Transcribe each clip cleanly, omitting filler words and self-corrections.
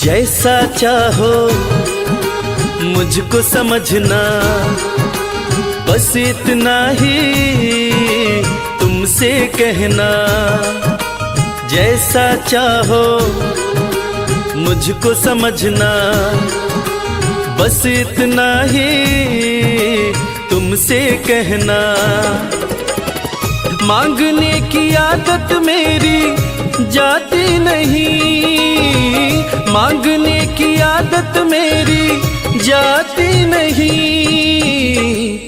जैसा चाहो मुझको समझना, बस इतना ही तुमसे कहना। जैसा चाहो मुझको समझना, बस इतना ही तुमसे कहना। मांगने की आदत मेरी जाती नहीं, मांगने की आदत मेरी जाती नहीं।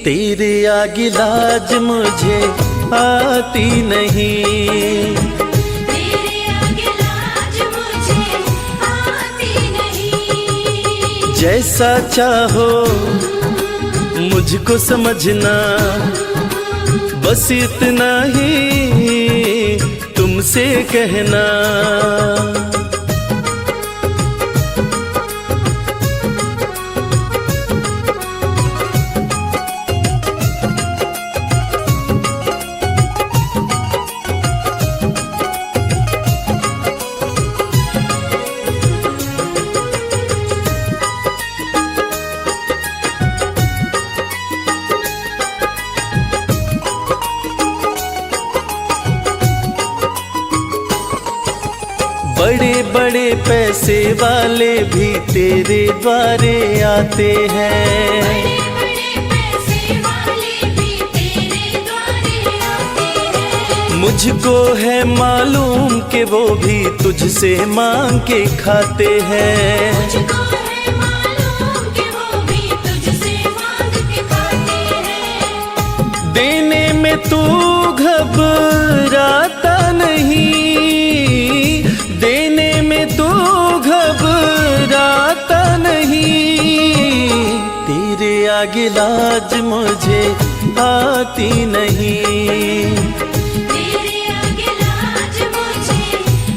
तेरे आगे लाज मुझे आती नहीं, तेरे आगे लाज मुझे आती नहीं। जैसा चाहो मुझको समझना, बस इतना ही तुमसे कहना। बड़े बड़े पैसे वाले भी तेरे द्वारे आते हैं, बड़े पैसे वाले भी तेरे द्वारे आते हैं। मुझको है मालूम कि वो भी तुझसे मांग के खाते हैं। मुझको है मालूम कि वो भी तुझसे मांग के खाते हैं। देने में तू घबराता नहीं, देने में तू घबराता नहीं। तेरे आगे लाज मुझे आती नहीं, तेरे आगे लाज मुझे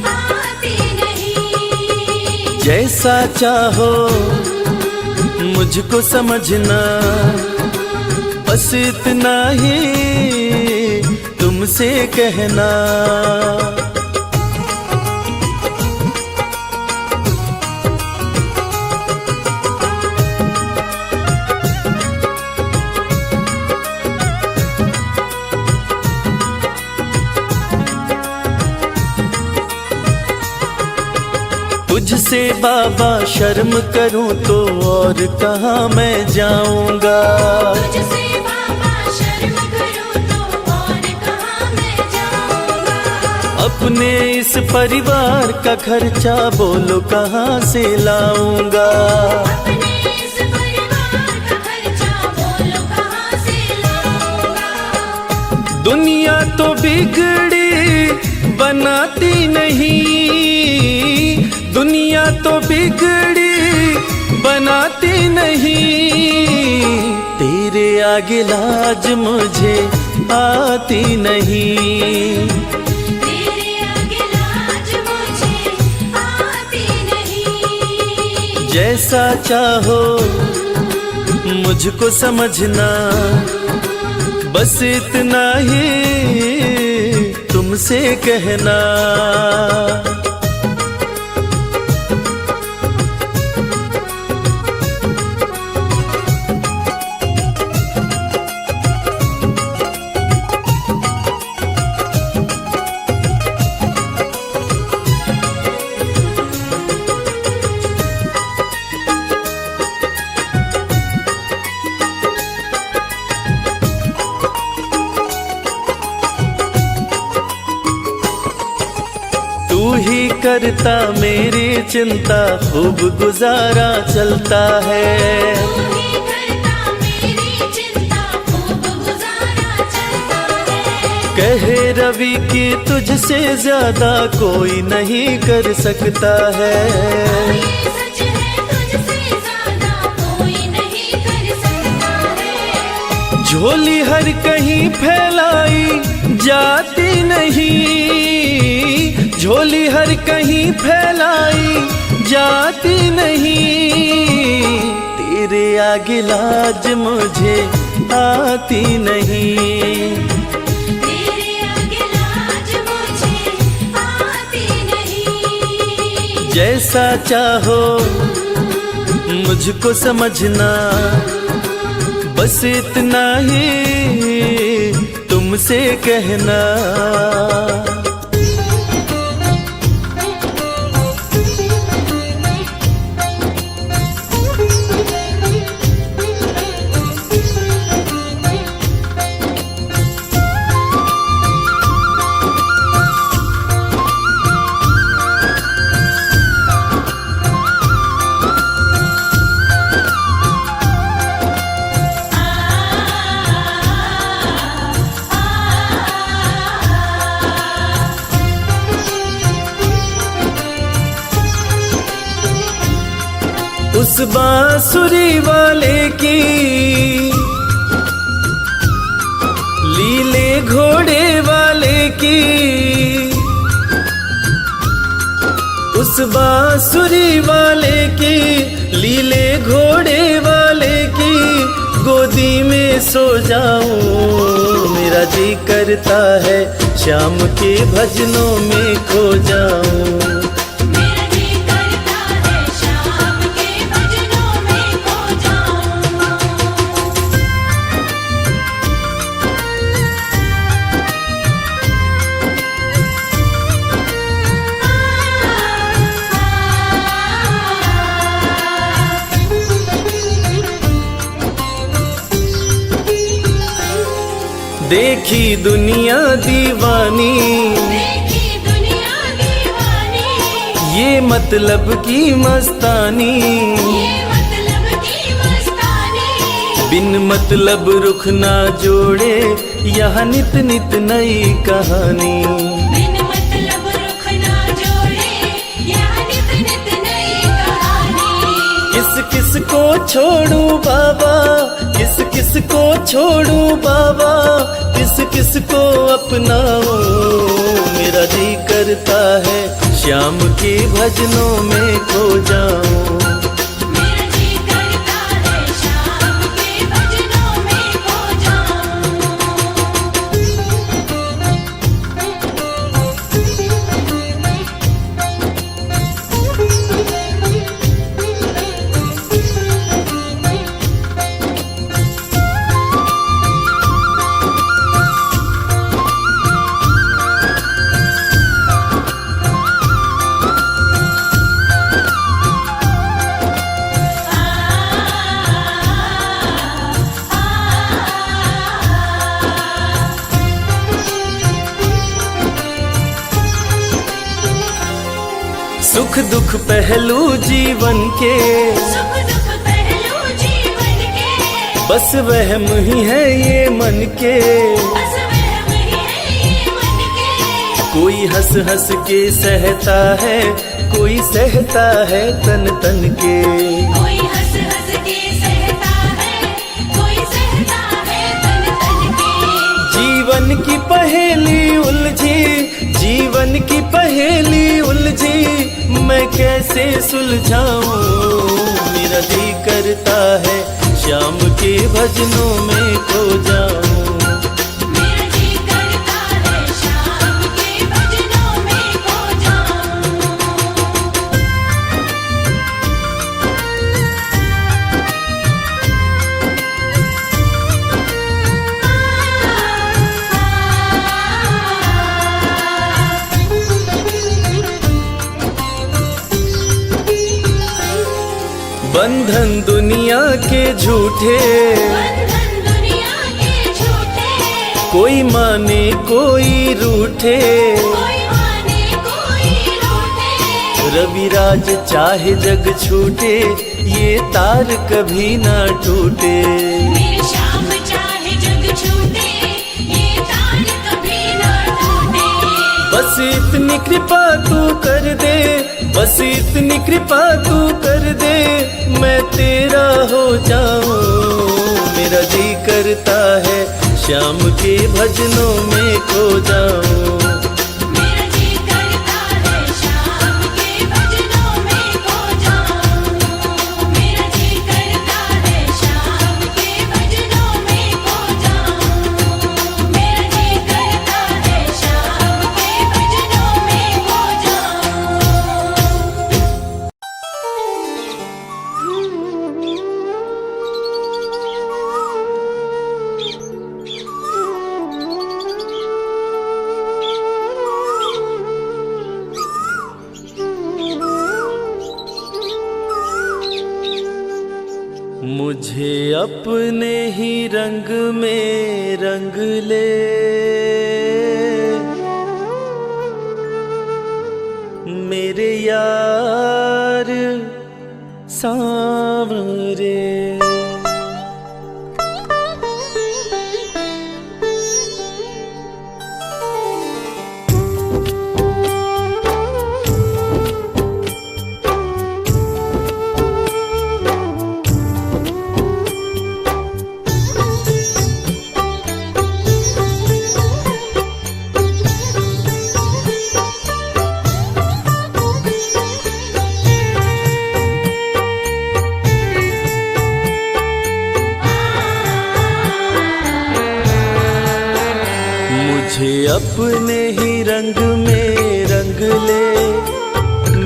आती नहीं। जैसा चाहो मुझको समझना, बस इतना ही तुमसे कहना। तुझसे बाबा शर्म करूं तो और कहाँ मैं जाऊंगा। तुझसे बाबा शर्म करूं तो और कहाँ मैं जाऊंगा। अपने इस परिवार का खर्चा बोलो कहाँ से लाऊंगा। अपने इस परिवार का खर्चा बोलो कहाँ से लाऊंगा। दुनिया तो बिगड़ी बनाती नहीं, दुनिया तो बिगड़ी बनाती नहीं। तेरे आगे लाज मुझे आती नहीं, तेरे आगे लाज मुझे आती नहीं। जैसा चाहो मुझको समझना, बस इतना ही तुमसे कहना। तू ही करता मेरी चिंता, खूब गुजारा चलता है। तू ही करता मेरी चिंता, खूब गुजारा चलता है। कहे रवि कि तुझसे ज्यादा कोई नहीं कर सकता है। ये सच है, तुझसे ज्यादा कोई नहीं कर सकता है। झोली हर कहीं फैलाई जाती नहीं, झोली हर कहीं फैलाई जाती नहीं, तेरे आगे लाज मुझे आती नहीं, तेरे आगे लाज मुझे आती नहीं। जैसा चाहो मुझको समझना, बस इतना ही तुमसे कहना। उस बांसुरी वाले की लीले घोड़े वाले की, उस बांसुरी वाले की लीले घोड़े वाले की गोदी में सो जाऊं। मेरा जी करता है शाम के भजनों में खो जाऊं। देखी दुनिया दीवानी, देखी दुनिया दीवानी, ये मतलब की मस्तानी, ये मतलब की मस्तानी, बिन मतलब रुख ना जोड़े यहाँ नित नित नई कहानी, बिन मतलब रुख ना जोड़े यहाँ नित नित नई कहानी। किस किस को छोड़ूं बाबा, किस किस को छोड़ूं बाबा, किस किस को अपनाऊं। मेरा जी करता है श्याम के भजनों में खो जाऊं। मेरा जी करता है शाम के भजनों में खो सुख दुख पहलू जीवन के, सुख दुख पहलू जीवन के, बस वहम ही है ये मन के। बस वहम ही है ये मन के। कोई हंस हंस के सहता है, कोई सहता है तन तन के। कोई हंस हंस के सहता है, कोई सहता है तन तन के। जीवन की पहेली उलझी, जीवन की पहेली उलझी, मैं कैसे सुलझाऊं। मेरा जी करता है श्याम के भजनों में खो जाऊं। मेरा जी करता है शाम के भजनों में खो जाऊं। बंधन दुनिया के झूठे, बंधन दुनिया के झूठे, कोई माने कोई रूठे। कोई माने कोई रूठे। रविराज चाहे जग छूटे, ये तार कभी ना टूटे। मेरे श्याम चाहे जग छूटे, ये तार कभी ना टूटे। बस इतनी कृपा तू कर दे, बस इतनी कृपा तू कर दे, मैं तेरा हो जाऊं। मेरा जी कर करता है श्याम के भजनों में खो जाऊं। मेरा जी करता है श्याम के भजनों में खो जाऊं। मेरा जी करता है श्याम के भजनों में खो जाऊं। मेरा जी करता है श्याम के भजनों में खो मुझे अपने ही रंग में रंग ले, मेरे यार सांवरे। मुझे अपने ही रंग में रंग ले,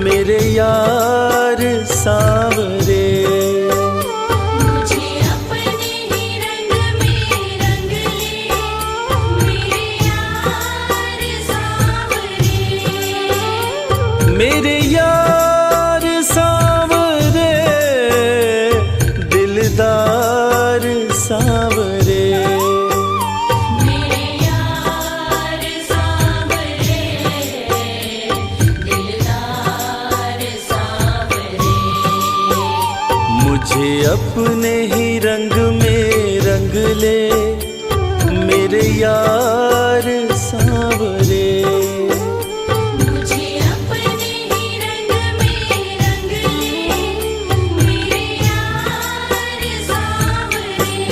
मेरे यार सांवरे। मुझे अपने ही रंग में रंग ले, मेरे यार सांवरे। मेरे यार सांवरे, दिलदार सांवरे। मेरे यार सांवरे, दिलदार सांवरे। मुझे अपने ही रंग में रंग ले, मेरे यार सांवरे। मुझे अपने ही रंग में रंग ले, मेरे यार सांवरे।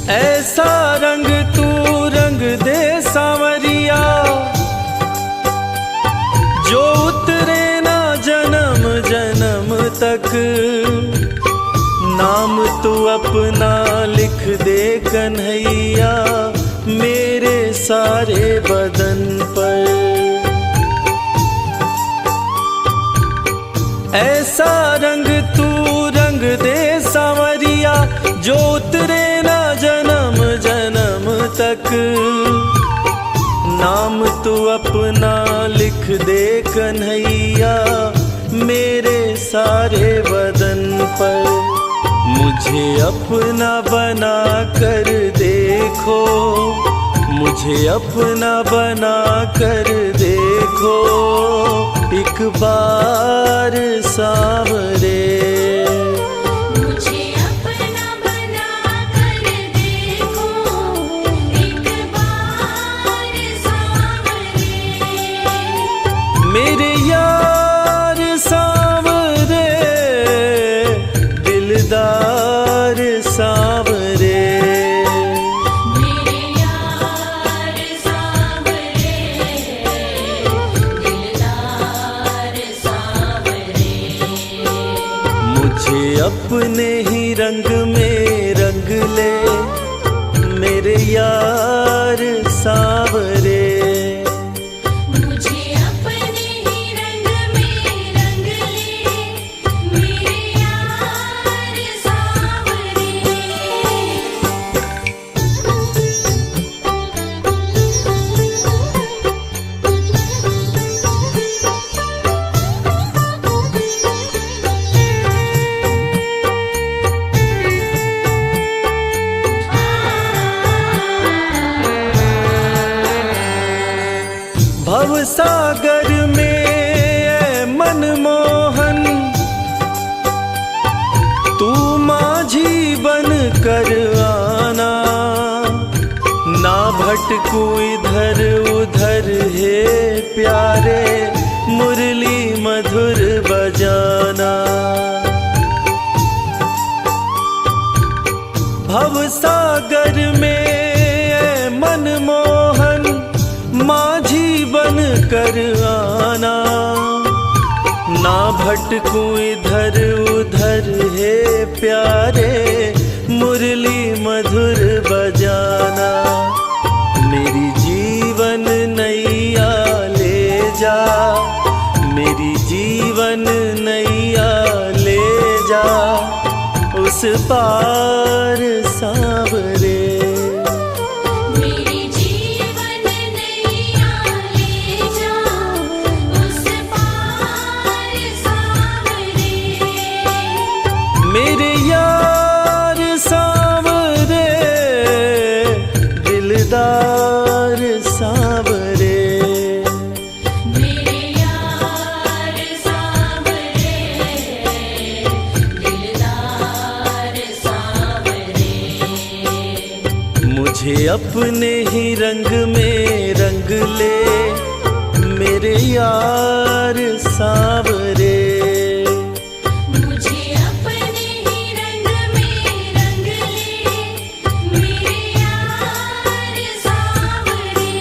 ऐसा रंग तू रंग दे सांवरिया, जो उतरे ना जन्म जन्म तक। नाम तू अपना लिख दे कन्हैया, मेरे सारे बदन पर। ऐसा रंग तू रंग दे सांवरिया, जो उतरे ना जन्म जन्म तक। नाम तू अपना लिख दे कन्हैया, मेरे सारे बदन पर। मुझे अपना बना कर देखो, मुझे अपना बना कर देखो एक बार सांवरे। मुझे अपना बना कर देखो एक बार सांवरे। मेरे यार सांवरे, दिलदार सांवरे। मेरे यार सांवरे, दिलदार सांवरे। मुझे अपने ही रंग में रंग ले, मेरे यार सांवरे। मुझे अपने ही रंग में रंग ले, मेरे यार सांवरे। माझी बन कर आना, ना भटकू इधर उधर हे प्यारे, मुरली मधुर बजाना। भवसागर में ऐ मनमोहन, माझी बन कर आना, ना भटकू इधर उधर हे प्यारे, मुरली मधुर बजाना। मेरी जीवन नैया ले जा, मेरी जीवन नैया ले जा, उस पार सांवरे। मेरी जीवन नैया ले जा, उस पार सांवरे। मेरे यार सांवरे, दिलदार सांवरे। मेरे यार सांवरे, दिलदार सांवरे। मुझे अपने ही रंग में रंग ले, मेरे यार सांवरे। मुझे अपने ही रंग में रंग ले, मेरे यार सांवरे।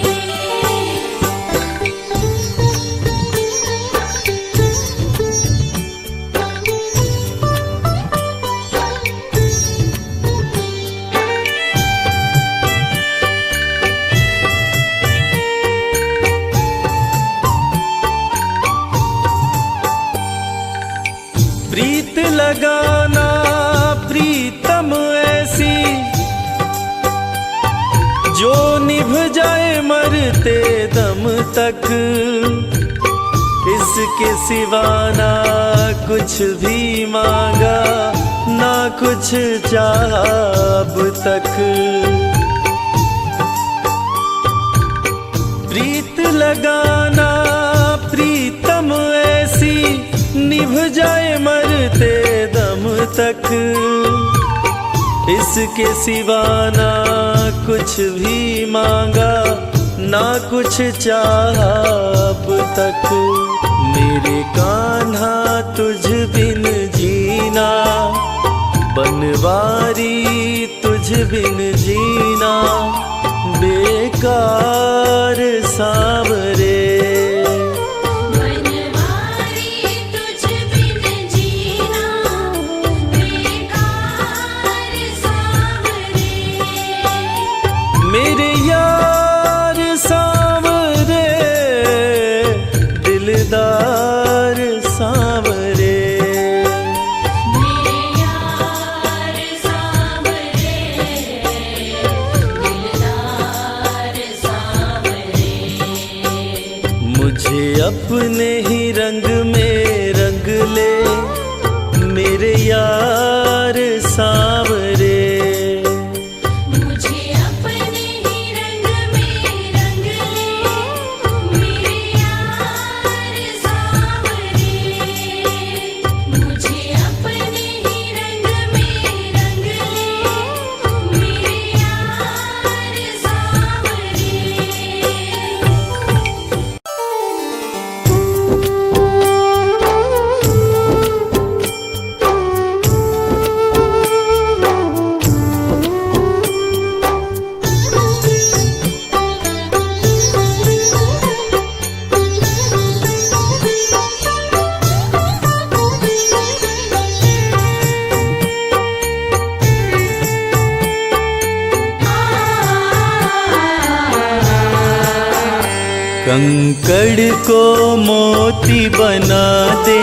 प्रीत लगाना प्रीतम ऐसी, जो निभ जाए मरते दम तक। इसके सिवा ना कुछ भी मांगा, ना कुछ चाहा अब तक। प्रीत लगाना प्रीतम ऐसी, निभ जाए मरते दम तक। इसके सिवा ना कुछ भी मांगा, ना कुछ चाहा अब तक। मेरे कान्हा तुझ बिन जीना, बनवारी तुझ बिन जीना, बेकार सांवरे। बनवारी तुझ बिन जीना, बेकार सांवरे। मेरे यार सांवरे, दिलदार सांवरे। मेरे यार सांवरे, दिलदार सांवरे। मुझे अपने ही रंग में रंग ले, मेरे यार सांवरे। मुझे अपने ही रंग में रंग ले, मेरे यार सांवरे। मुझे अपने ही रंग में रंग ले, मेरे यार सांवरे। कंकड़ को मोती बना दे,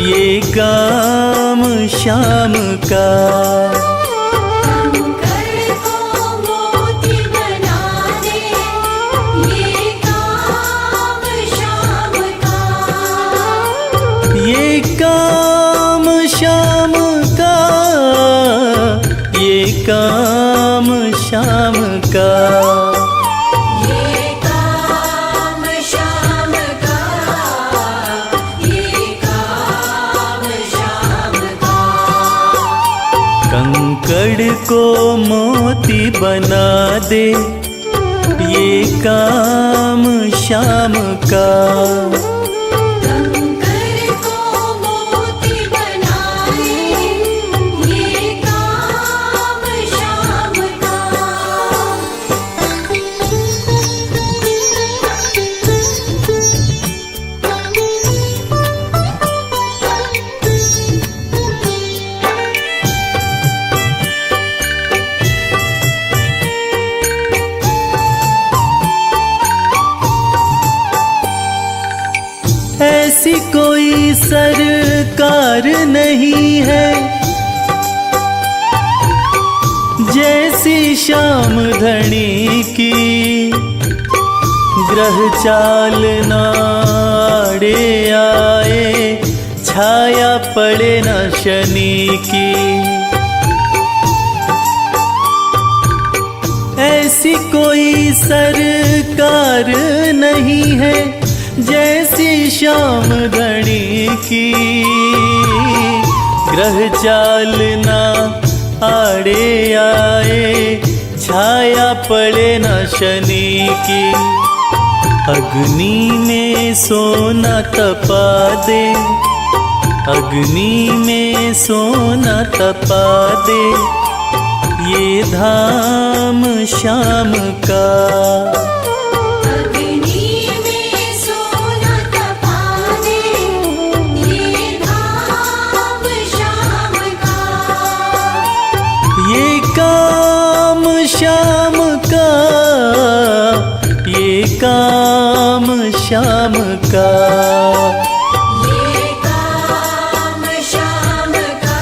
ये काम शाम का। कंकड़ को मोती बना दे, ये काम शाम का। ये काम शाम का, ये काम शाम का। ये काम शाम का, ये काम शाम का। को मोती बना दे, ये काम शाम का। कंकर को मोती बनाए, ये काम शाम का। ऐसी कोई सरकार नहीं है जैसी श्याम धनी की, ग्रह चाल नाड़े आए, छाया पड़े न शनि की। ऐसी कोई सरकार नहीं है जैसी श्याम धनी की, ग्रह चाल ना आड़े आए, छाया पड़े न शनि की। अग्नि में सोना तपा दे, अग्नि में सोना तपा दे, ये धाम श्याम का। अग्नि में सोना तपा दे, ये धाम श्याम का। ये काम श्याम का, ये काम श्याम का। ये काम श्याम का,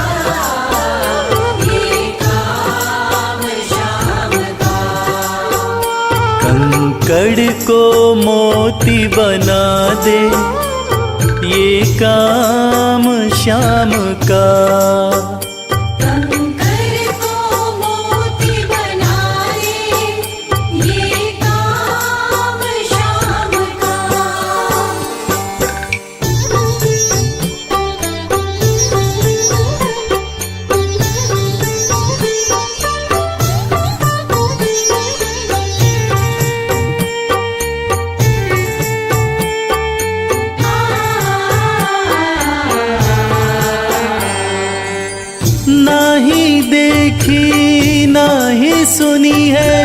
ये काम श्याम का। कंकड़ को मोती बना दे, ये काम श्याम का। कंकर को मोती बनाए, ये काम शाम का। नाही देखी नाही सुनी है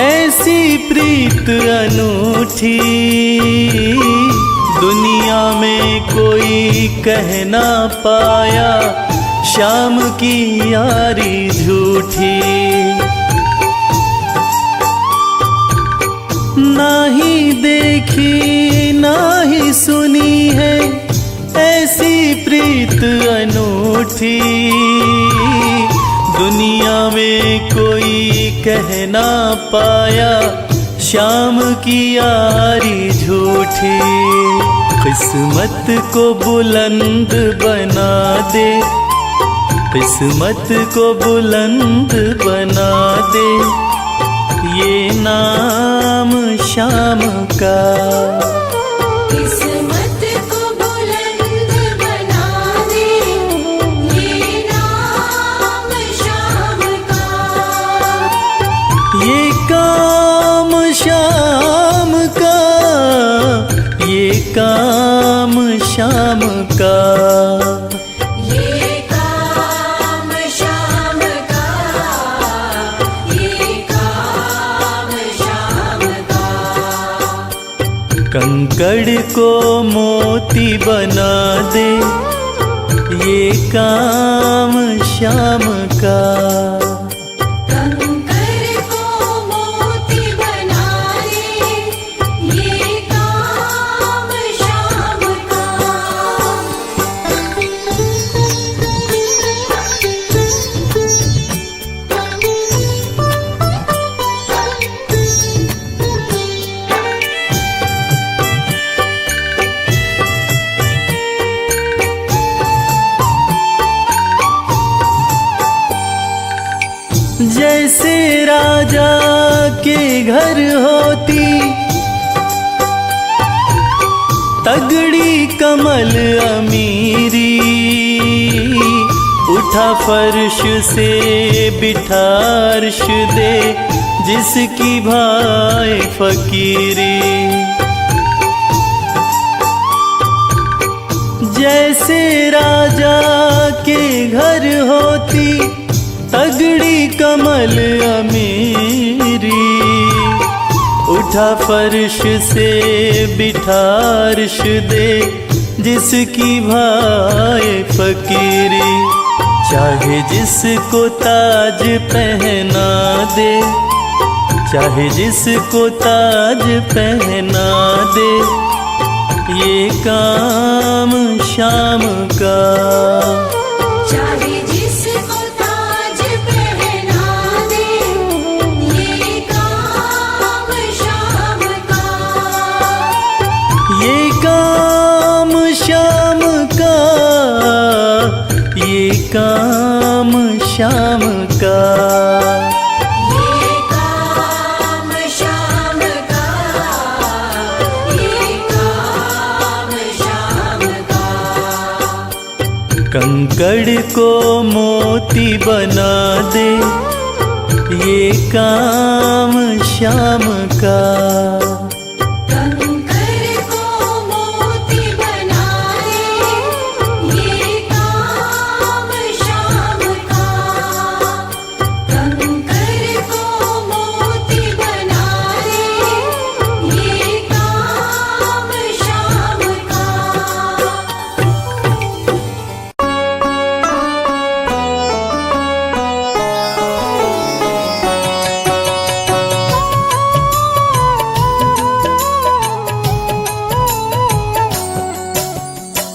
ऐसी प्रीत अनूठी, दुनिया में कोई कह ना पाया, श्याम की यारी झूठी। नाही देखी नाही सुनी है ऐसी प्रीत अनूठी, दुनिया में कोई कह ना पाया, श्याम की यारी झूठी। किस्मत को बुलंद बना दे, किस्मत को बुलंद बना दे, ये नाम श्याम का। किस्मत को बुलंद बना दे, ये नाम श्याम का। ये काम श्याम का, ये काम श्याम का। ये काम श्याम का, ये काम श्याम का। कंकड़ को मोती बना दे, ये काम श्याम का। कंकर को मोती बनाए, ये काम श्याम का। जैसे राजा के घर होती तगड़ी कमल अमीरी, फर्श से बिठा अर्श दे, जिसकी भाए फकीरी। जैसे राजा के घर होती तगड़ी कमल अमीरी, उठा फर्श से बिठा अर्श दे, जिसकी भाए फकीरी। चाहे जिसको ताज पहना दे, चाहे जिसको ताज पहना दे, ये काम शाम का। चाहे जिसको ताज पहना दे, ये काम शाम का। ये काम शाम का, ये काम शाम का। ये काम शाम का, ये काम शाम का। कंकड़ को मोती बना दे, ये काम शाम का। कंकर को मोती बना दे, ये काम शाम का। कंकर को मोती बना दे, ये काम शाम का।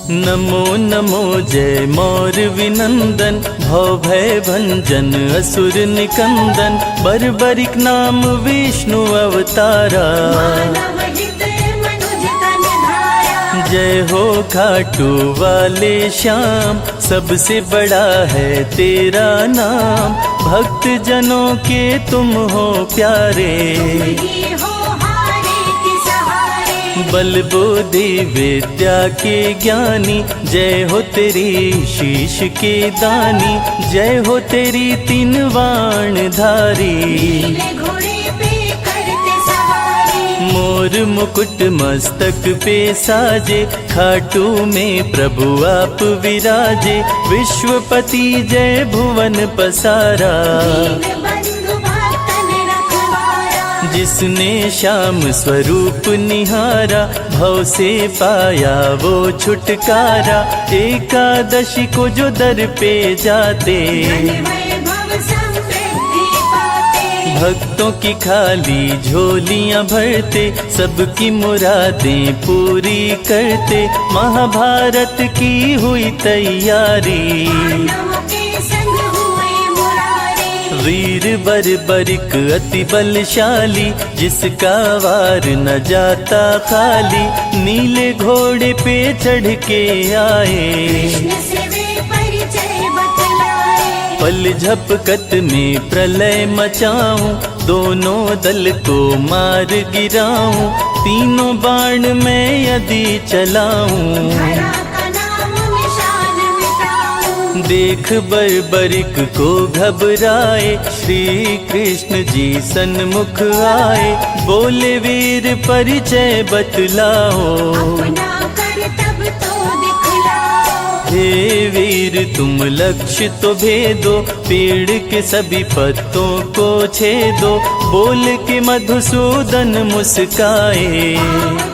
नमो नमो जय मोर विनंदन, भव भय भंजन असुर निकंदन। बर्बरिक नाम विष्णु अवतारा, मानव हित मनुज तन धारा। जय हो खाटू वाले श्याम, सबसे बड़ा है तेरा नाम। भक्त जनों के तुम हो प्यारे, ये हो हारे के सहारे। बल बुद्धि विद्या के ज्ञानी। जय हो तेरी शीश के दानी, जय हो तेरी तीन वाण धारी। नीले घोड़े पे करते सवारी, मोर मुकुट मस्तक पे साजे, खाटू में प्रभु आप विराजे। विश्वपति जय भुवन पसारा, दीन बंधु भक्तन रखवारा। जिसने श्याम स्वरूप निहारा, भव से पाया वो छुटकारा। एकादशी को जो दर पे जाते, धन वैभव समृद्धि पाते। भक्तों की खाली झोलियां भरते, सबकी मुरादें पूरी करते। महाभारत की हुई तैयारी, पांडवों के संग हुए मुरारी। वीर बर्बरिक अति बलशाली, जिसका वार न जाता खाली। नीले घोड़े पे चढ़ के आए, कृष्ण से वे परिचय बतलाए। पल झपकत में प्रलय मचाऊं, दोनों दल को मार गिराऊं। तीनों बाण मैं यदि चलाऊं, धरा का नाम निशान मिटाऊं। देख बर्बरिक को घबराए। श्री कृष्ण जी सन्मुख आए, बोले वीर परिचय बतलाओ। अपना करतब तो दिखलाओ। हे वीर तुम लक्ष्य तो भेदो, पेड़ के सभी पत्तों को छेदो। बोल के मधुसूदन मुस्काए,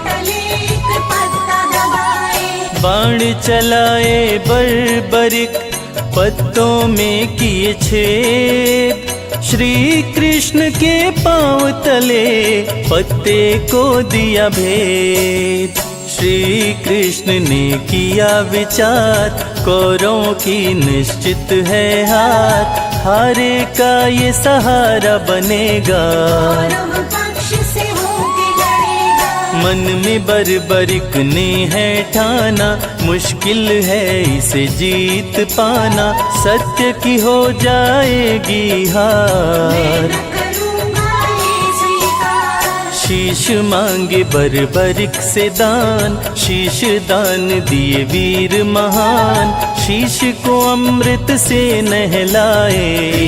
तले एक पत्ता दबाए। बाण चलाए बर्बरिक, पत्तों में किए छेद। श्री कृष्ण के पांव तले पत्ते को दिया भेद। श्री कृष्ण ने किया विचार, कौरवों की निश्चित है हार। हारे का ये सहारा बनेगा, कौरव पक्ष से होके लड़ेगा। मन में बर्बरिक ने है ठाना, मुश्किल है इसे जीत पाना। सत्य की हो जाएगी हार, मैं न करूँगा ये स्वीकार। शीश मांगे बर्बरिक से दान, शीश दान दिए वीर महान। शीश को अमृत से नहलाए।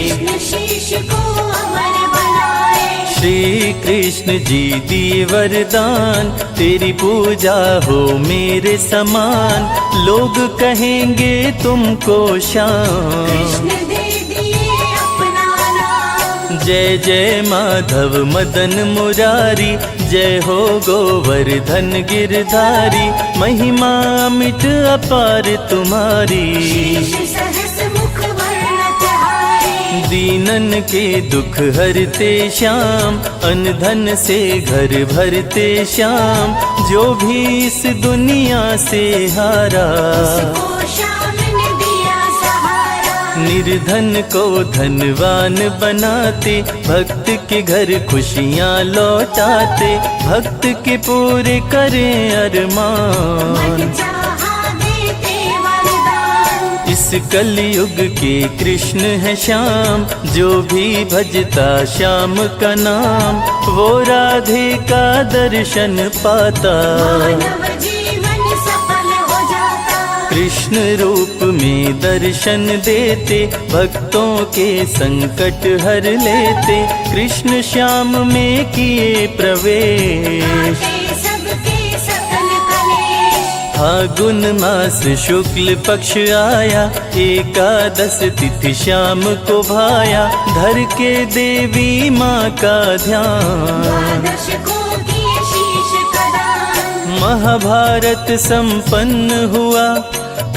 कृष्ण शीश को अमर बनाए। श्री कृष्ण जी दिए वरदान, तेरी पूजा हो मेरे समान, लोग कहेंगे तुमको शान। कृष्ण दे दिए अपना नाम। जय जय माधव मदन मुरारी, जय हो गोवर्धन गिरधारी, महिमा अमिट अपार तुम्हारी। शीश सहस मुख वर्णत हारे। दीनन के दुख हरते श्याम, अनधन से घर भरते श्याम, जो भी इस दुनिया से हारा। उसको श्याम ने दिया सहारा। निर्धन को धनवान बनाते, भक्त के घर खुशियाँ लौटाते, भक्त के पूरे करें अरमान। मन चाहा देते वरदान। इस कलयुग के कृष्ण है श्याम, जो भी भजता श्याम का नाम, वो राधे का दर्शन पाता। मानव जीवन सफल हो जाता। कृष्ण रूप में दर्शन देते, भक्तों के संकट हर लेते, कृष्ण श्याम में किए प्रवेश। काटे सबके सकल कलेश। फागुन मास शुक्ल पक्ष आया, एकादश तिथि श्याम को भाया, धर के देवी माँ का ध्यान। द्वादश को किए शीश कदान। महाभारत संपन्न हुआ,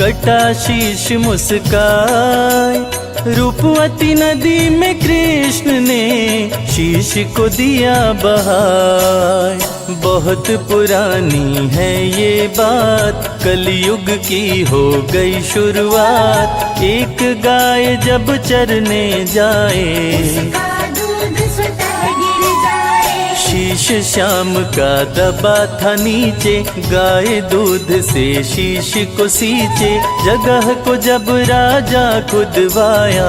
कटा शीश मुस्काए, रूपवती नदी में कृष्ण ने शीश को दिया बहाए। बहुत पुरानी है ये बात, कलयुग की हो गई शुरुआत, एक गाय जब चरने जाए, उसका दूध स्वतः गिर जाए। शीश श्याम का दबा था नीचे, गाय दूध से शीश को सींचे, जगह को जब राजा खुदवाया।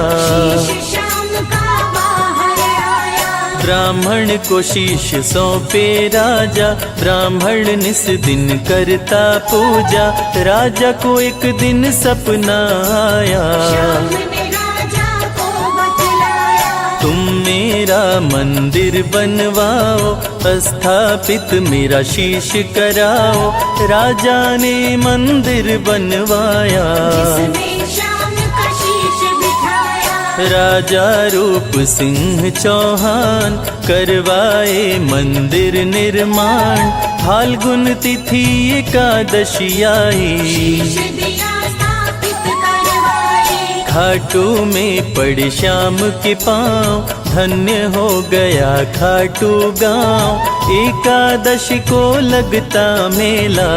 शीश श्याम का बाहर आया। ब्राह्मण को शीश सौंपे राजा, ब्राह्मण निस दिन करता पूजा, राजा को एक दिन सपना आया। श्याम ने राजा को बतलाया। तुम मेरा मंदिर बनवाओ, स्थापित मेरा शीश कराओ, राजा ने मंदिर बनवाया। जिसमें श्याम का शीश बिठाया। राजा रूप सिंह चौहान करवाए मंदिर निर्माण, फाल्गुन तिथि एकादशी आई, शीश दिया स्थापित करवाए। खाटू में पड़े श्याम के पाँव, धन्य हो गया खाटू गांव, एकादशी को लगता मेला।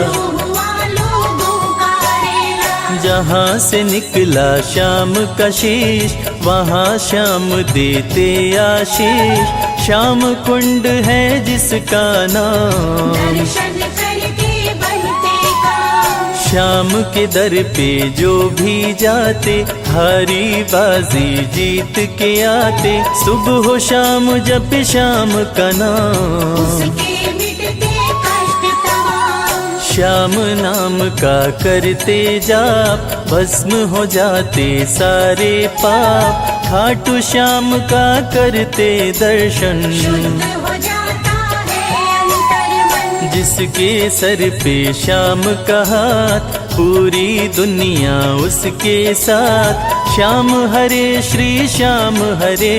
हुआ लोगों का रेला। जहाँ से निकला श्याम का शीश, वहाँ श्याम देते आशीष, श्याम कुंड है जिसका नाम। दर्शन करके बनते काम। श्याम के दर पे जो भी जाते, हारी बाजी जीत के आते, सुबह हो शाम जब श्याम का नाम। उसके मिटते कष्ट तमाम। श्याम नाम का करते जाप, भस्म हो जाते सारे पाप, खाटू श्याम का करते दर्शन। शुद्ध हो जाता है अंतर मन। जिसके सर पे श्याम का हाथ, पूरी दुनिया उसके साथ, श्याम हरे श्री श्याम हरे।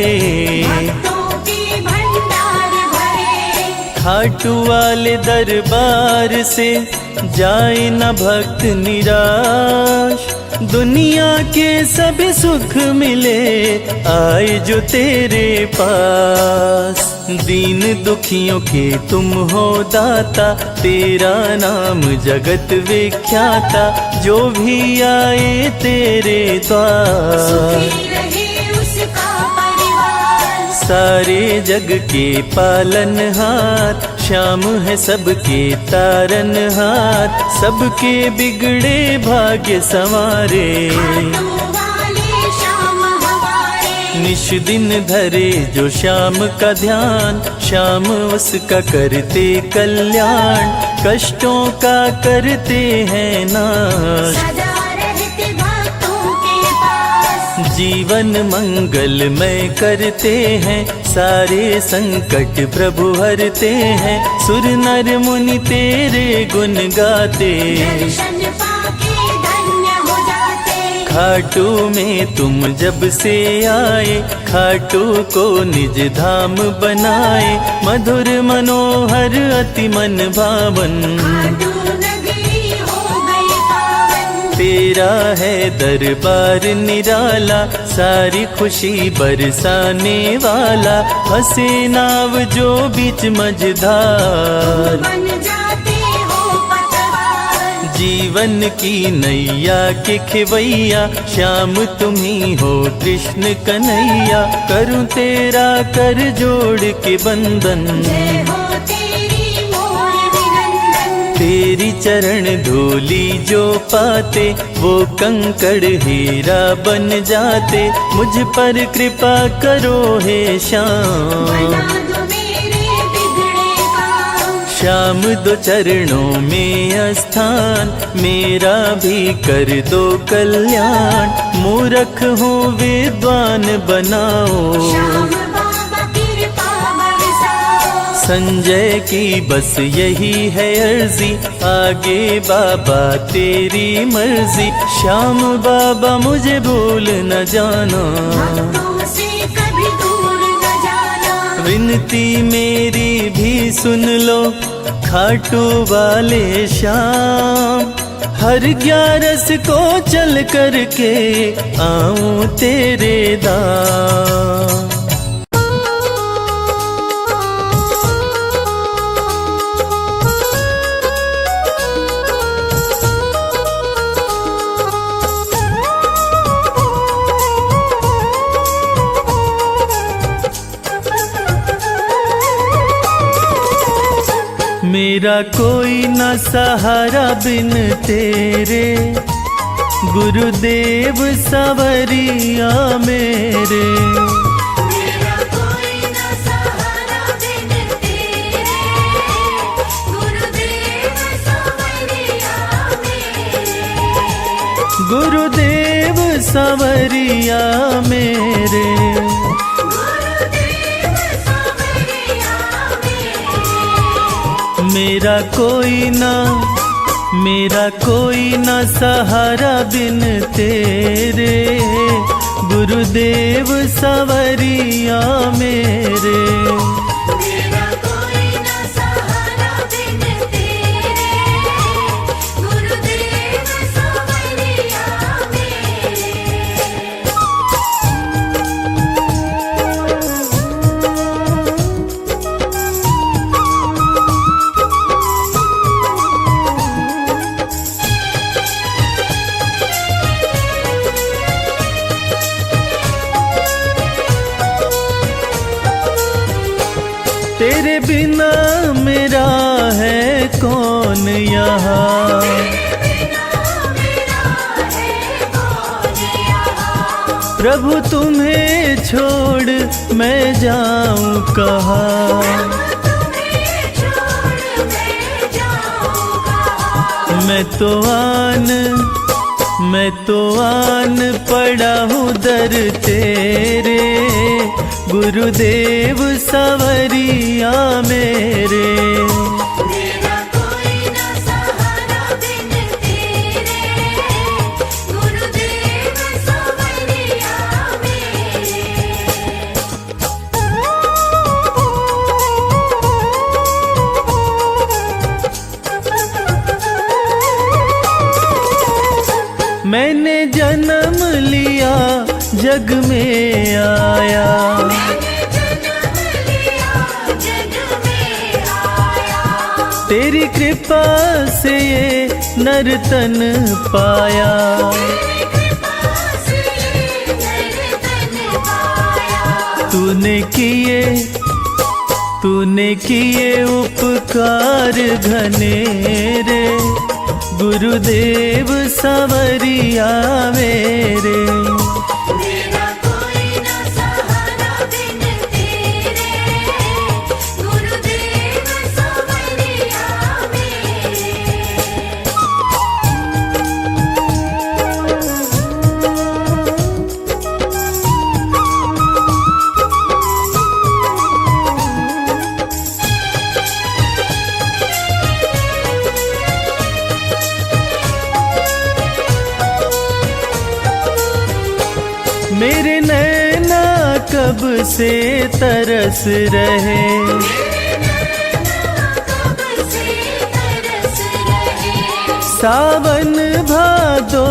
भक्तों के भंडार भरे। खाटू वाले दरबार से जाए न भक्त निराश, दुनिया के सभी सुख मिले आए जो तेरे पास। दीन दुखियों के तुम हो दाता, तेरा नाम जगत विख्याता, जो भी आए तेरे द्वार। सुखी रहे उसका परिवार। सारे जग के पालनहार, श्याम है सबके तारनहार, सबके बिगड़े भाग्य संवारे। खाटू वाले श्याम हमारे। निश दिन धरे जो श्याम का ध्यान, श्याम उसका करते कल्याण, कष्टों का करते हैं नाश। सदा रहते जीवन मंगलमय करते हैं, सारे संकट प्रभु हरते हैं। सुर नर मुनि तेरे गुण गाते, दर्शन पाके धन्य हो जाते। खाटू में तुम जब से आए, खाटू को निज धाम बनाए। मधुर मनोहर अति मन भावन, खाटू नगरी हो गई पावन। तेरा है दरबार निराला, सारी खुशी बरसाने वाला। हंसे नाव जो बीच मझधार, बन जाते हो पतवार। जीवन की नैया के खेवैया, श्याम तुम्ही हो कृष्ण कन्हैया। करूं तेरा कर जोड़ के बंदन, जय हो तेरी मोर विनंदन। तेरी चरण धूली जो पाते, वो कंकड़ हीरा बन जाते। मुझ पर कृपा करो हे श्याम, बना दो मेरे बिगड़े काम। श्याम दो चरणों में स्थान, मेरा भी कर दो कल्याण। मूर्ख हूँ विद्वान बनाओ, श्याम बाबा कृपा बरसाओ। संजय की बस यही है अर्जी, आगे बाबा तेरी मर्जी। श्याम बाबा मुझे भूल न जाना, भक्तों से कभी दूर न जाना। विनती मेरी भी सुन लो, खाटू वाले श्याम। हर 11 को चल करके आऊं तेरे धाम। मेरा कोई न सहारा बिन तेरे, गुरुदेव सवरिया मेरे। मेरा कोई न सहारा बिन तेरे, गुरुदेव सवरिया मेरे। गुरुदेव सवरिया मेरे, गुरुदेव सवरिया मेरे। मेरा कोई न सहारा बिन तेरे, गुरुदेव सवरिया मेरे। मेरा कोई न सहारा बिन तेरे, गुरुदेव सवरिया मेरे। तेरे बिना मेरा है कौन यहाँ, प्रभु तुम्हें छोड़ मैं जाऊं कहाँ। मैं तो आन पड़ा हूँ दर तेरे, गुरुदेव सवरिया मेरे। मेरा कोई न सहारा बिन तेरे, गुरुदेव सवरिया मेरे। मैंने जन्म लिया जग में आया, तेरी कृपा से ये नर्तन पाया। तूने किए उपकार घनेरे, गुरुदेव सवरिया मेरे। मेरा कोई न सहारा बिन तेरे, गुरुदेव सवरिया मेरे। मेरे नैना कब से तरस रहे, सावन भादो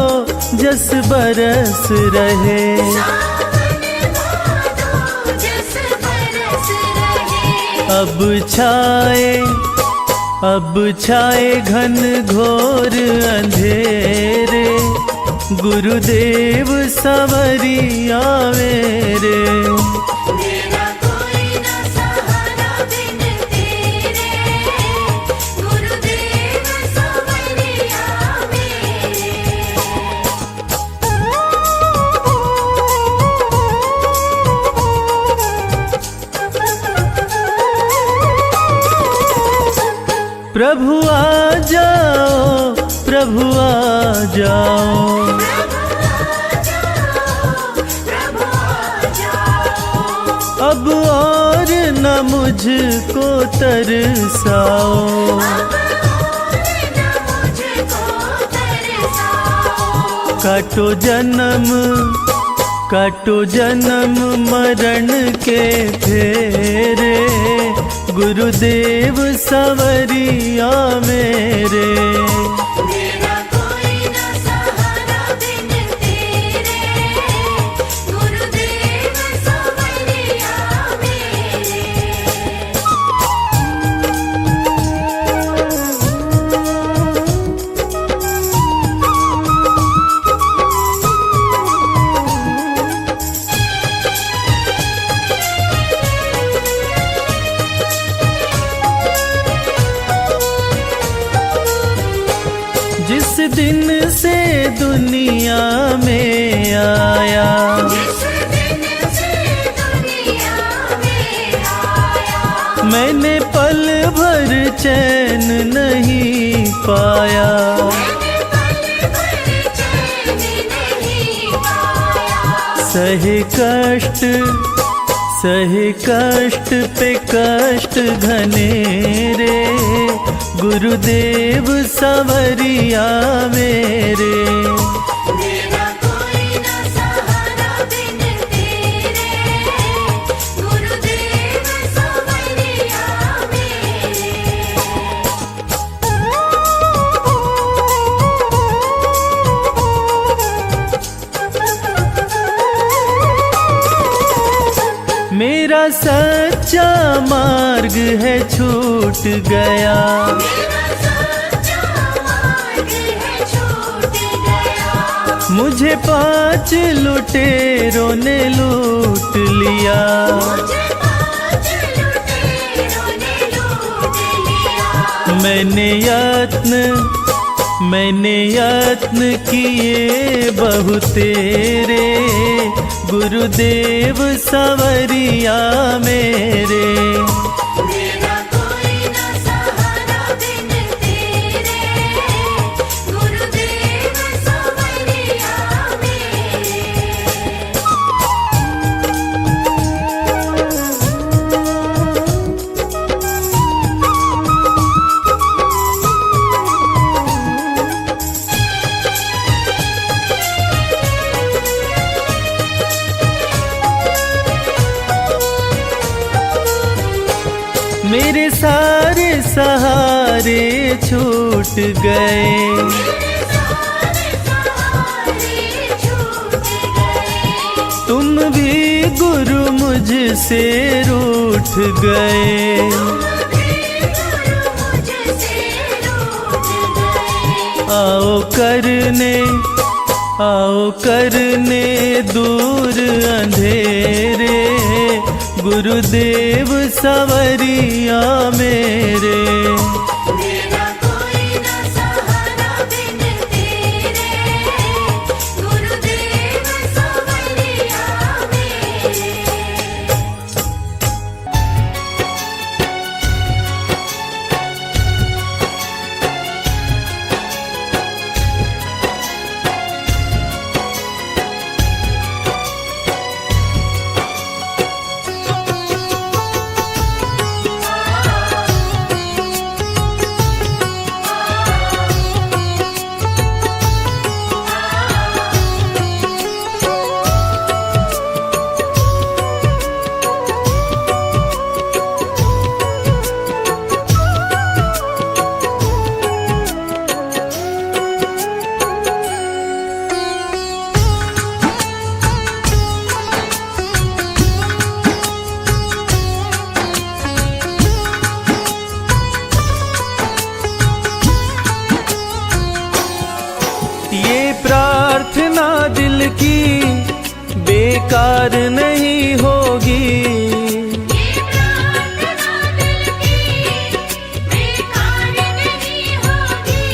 जस बरस रहे। अब छाए घन घोर अंधेरे, गुरुदेव सवरिया मेरे। मेरा कोई न सहारा बिन तेरे, गुरुदेव सवरिया प्रभु आ जाओ, प्रभु आ जाओ, अब और न मुझको तरसाओ। काटो जन्म मरण के फेरे, गुरुदेव सवरिया मेरे। मेरा कोई न सहारा बिन तेरे, गुरुदेव सवरिया मेरे। जिस दिन से दुनिया में आया, जिस दिन से दुनिया में आया, मैंने पल भर चैन नहीं पाया। मैंने पल भर चैन नहीं पाया। सहे कष्ट पे कष्ट घनेरे, गुरुदेव सवरिया मेरे। मेरा कोई न सहारा बिन तेरे, गुरुदेव सवरिया मेरे। मेरा सच्चा मार्ग है छूट गया, मेरा सच्चा मार्ग है छूट गया। मुझे 5 लुटेरों ने लूट लिया। मुझे 5 लुटेरों ने लूट लिया। मैंने यत्न किए बहु तेरे, गुरुदेव सवरिया मेरे। मेरा कोई न सहारा बिन तेरे, गुरुदेव सवरिया मेरे। मेरे सारे सहारे छूट गए, मेरे सारे सहारे छूट गए। तुम भी गुरु मुझसे रूठ गए। तुम भी गुरु मुझसे रूठ गए। आओ करने दूर अंधेरे, गुरुदेव सवरिया मेरे। मेरा कोई न सहारा बिन तेरे, गुरुदेव सवरिया मेरे। बेकार नहीं होगी। ये प्रार्थना दिल की बेकार नहीं होगी।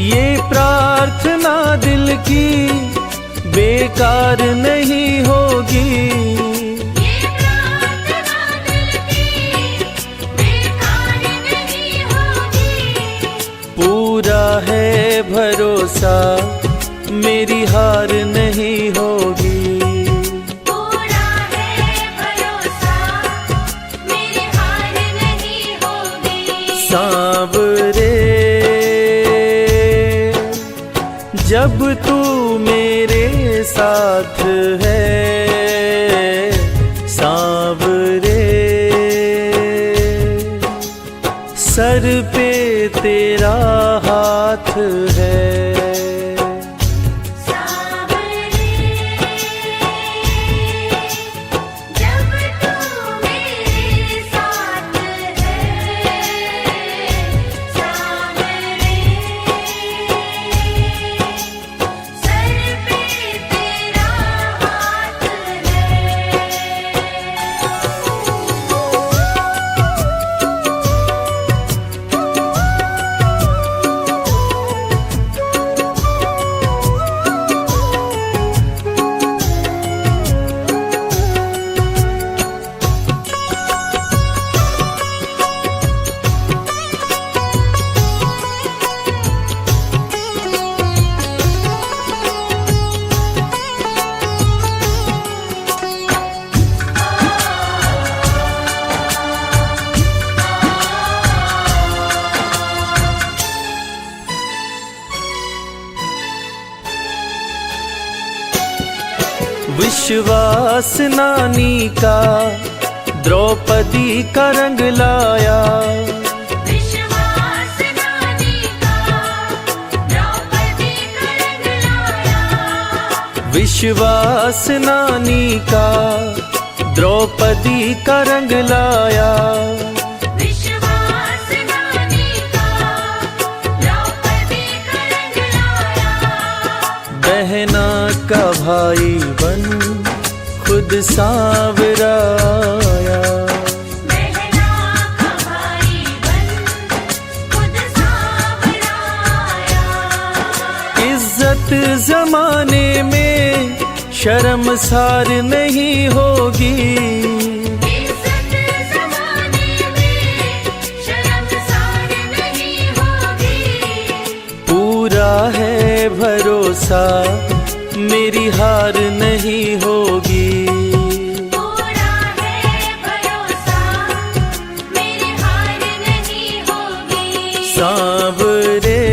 ये प्रार्थना दिल की बेकार नहीं होगी। ये प्रार्थना दिल की बेकार नहीं होगी। पूरा है भरोसा मेरी हार नहीं होगी। पूरा है भरोसा मेरी हार नहीं होगी। सांवरे जब तू मेरे साथ है, सांवरे सर पे तेरा हाथ है। सांवरे जब तू मेरे साथ है, सांवरे सर पे तेरा हाथ है। विश्वास नानी का द्रौपदी का रंग लाया। विश्वास नानी का द्रौपदी का रंग लाया। विश्वास नानी का द्रौपदी का रंग लाया। विश्वास नानी का द्रौपदी का रंग लाया। बहना का भाई बन खुद सांवरा आया। बहना का भाई बन खुद सांवरा आया। इज्जत जमाने में शर्मसार नहीं होगी। इज्जत ज़माने में शर्मसार नहीं होगी। पूरा है भरोसा मेरी हार नहीं होगी। पूरा है भरोसा मेरी हार नहीं होगी। सांवरे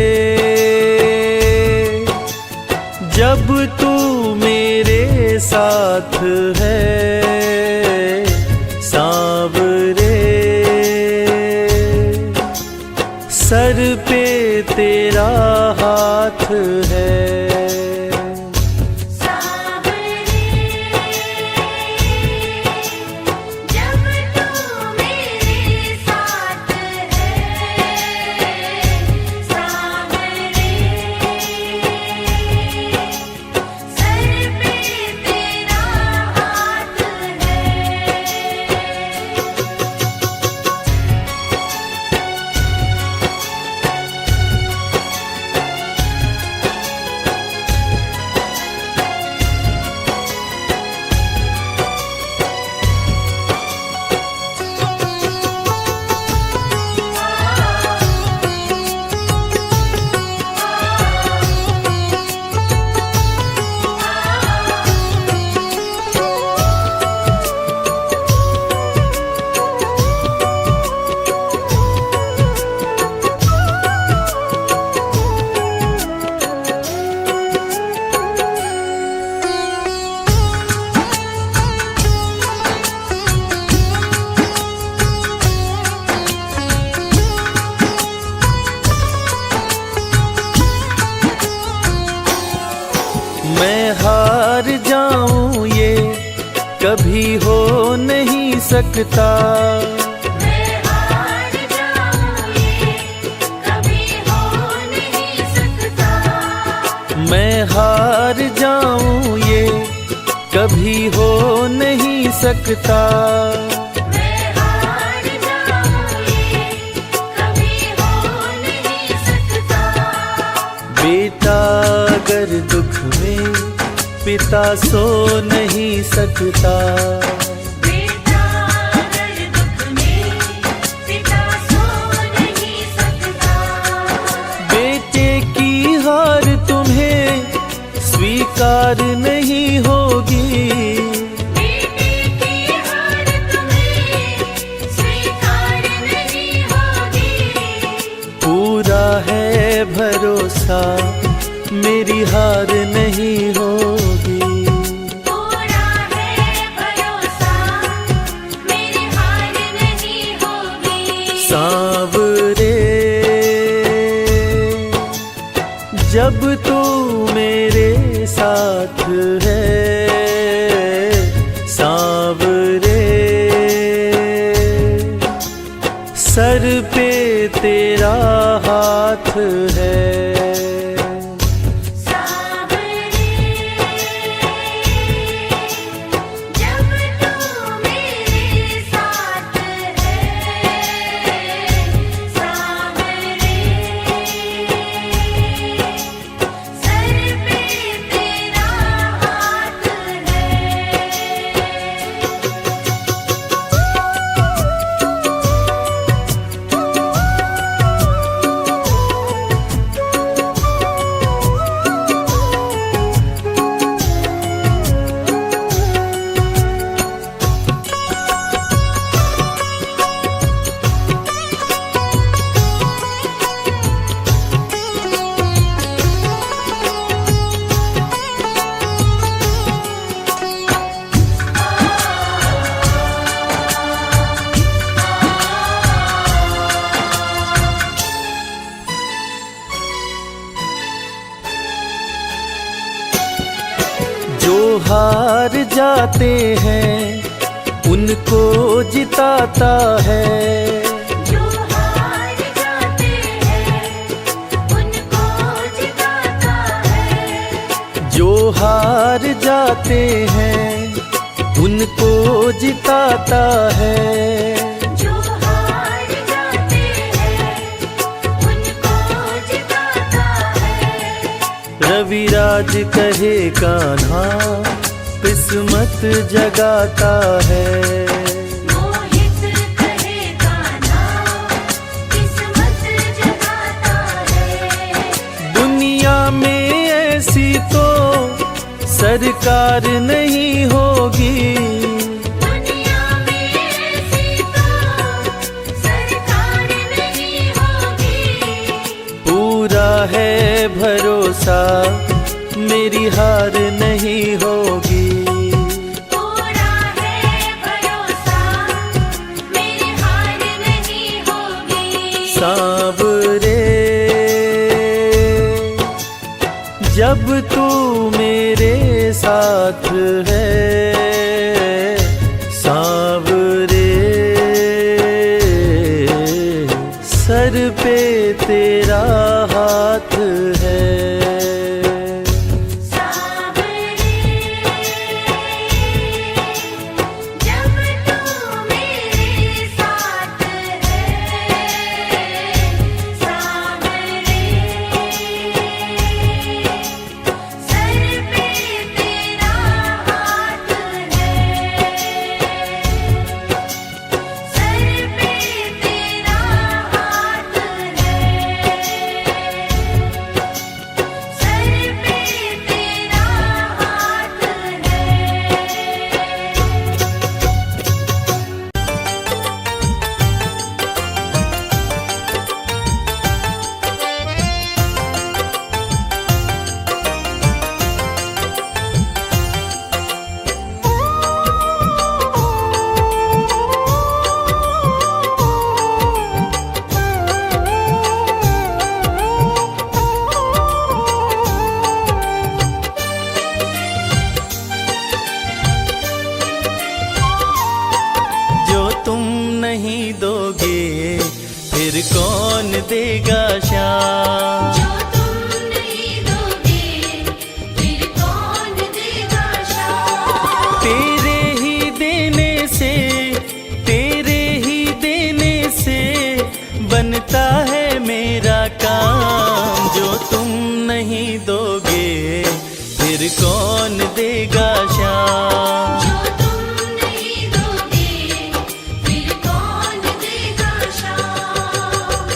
जब तू मेरे साथ है, सांवरे सर पे तेरा हाथ है। सांवरे जब तू मेरे साथ है, सांवरे सर पे तेरा हाथ है। मैं हार जाऊं ये कभी हो नहीं सकता। मैं हार जाऊं ये कभी हो नहीं सकता। मैं हार जाऊं ये कभी सकता। मैं हार जाऊं ये कभी हो नहीं सकता। बेटा अगर दुख में पिता सो नहीं सकता। बेटा अगर दुख में पिता सो नहीं सकता। बेटे की हार तुम्हें स्वीकार नहीं होगी। बेटे की हार तुम्हें स्वीकार नहीं होगी। पूरा है भरोसा मेरी हार नहीं होगी। पूरा है भरोसा मेरी हार नहीं होगी। सांवरे जब तू मेरे साथ है, सांवरे सर पे तेरा हाथ है। सांवरे जब तू मेरे साथ है। सांवरे सर पे तेरा हाथ है। जो हार जाते हैं उनको जिताता है। जो हार जाते हैं उनको जिताता है। जो हार जाते हैं उनको जिताता है। जो हार जाते हैं उनको जिताता है। रविराज कहे कान्हा किस्मत जगाता है। मोहित कहे कान्हा किस्मत जगाता है। दुनिया में ऐसी तो सरकार नहीं होगी। दुनिया में ऐसी तो सरकार नहीं होगी। पूरा है भरोसा मेरी हार नहीं होगी। पूरा है भरोसा मेरी हार नहीं होगी। सांवरे जब तू मेरे साथ है, सांवरे सर पे तेरा हाथ है। सांवरे जब तू मेरे साथ है। सांवरे सर पे तेरा हाथ है। कौन देगा श्याम। जो तुम नहीं दोगे फिर कौन देगा श्याम।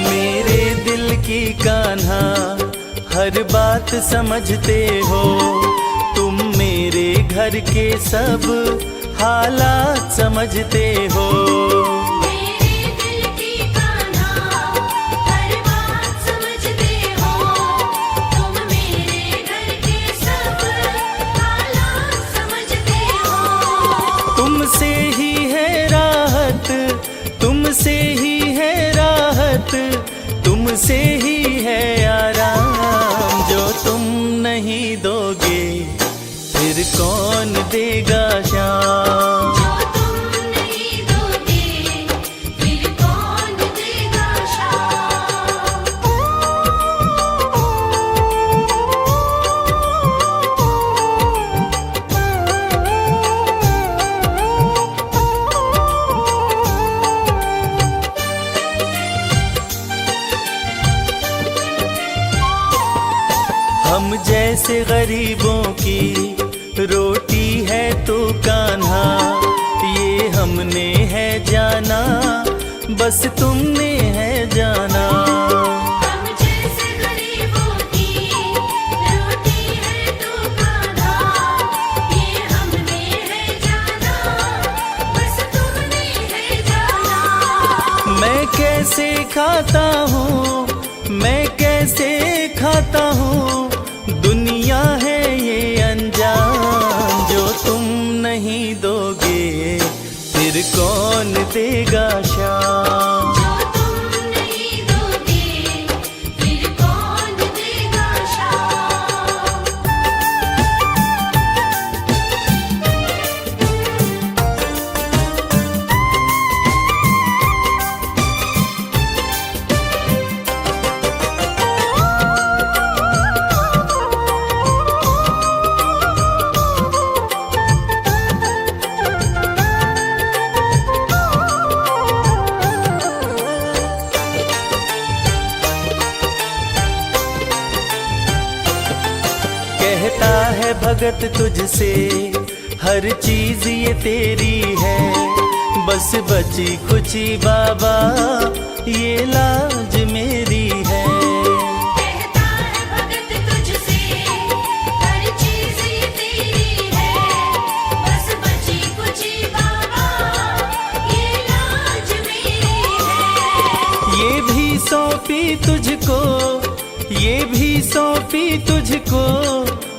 मेरे दिल की कान्हा हर बात समझते हो, तुम मेरे घर के सब हालात समझते हो। मेरे दिल की कान्हा हर बात समझते हो, तुम मेरे घर के सब हालात समझते हो। तुमसे ही है राहत, तुमसे ही है राहत, तुमसे ही है आराम। जो तुम नहीं दोगे फिर कौन देगा श्याम। जो तुम नहीं दोगे फिर कौन देगा श्याम। हम जैसे गरीबों की रोटी है तो कान्हा, ये हमने है जाना, बस तुमने है जाना। हम जैसे गरीबों की रोटी है तो कान्हा, ये हमने है जाना, बस तुमने है जाना। मैं कैसे खाता हूँ, मैं कैसे खाता हूँ, दुनिया है ये अनजान। जो तुम नहीं दोगे फिर कौन देगा श्याम। जो तुम नहीं दोगे फिर कौन देगा श्याम। कहता है भगत तुझसे हर चीज ये तेरी है, बस बची खुची बाबा ये लाज मेरी है। कहता है भगत तुझसे हर चीज ये तेरी है, बस बची कुची बाबा ये लाज मेरी है। ये भी सौंपी तुझको, ये भी सौंपी तुझको,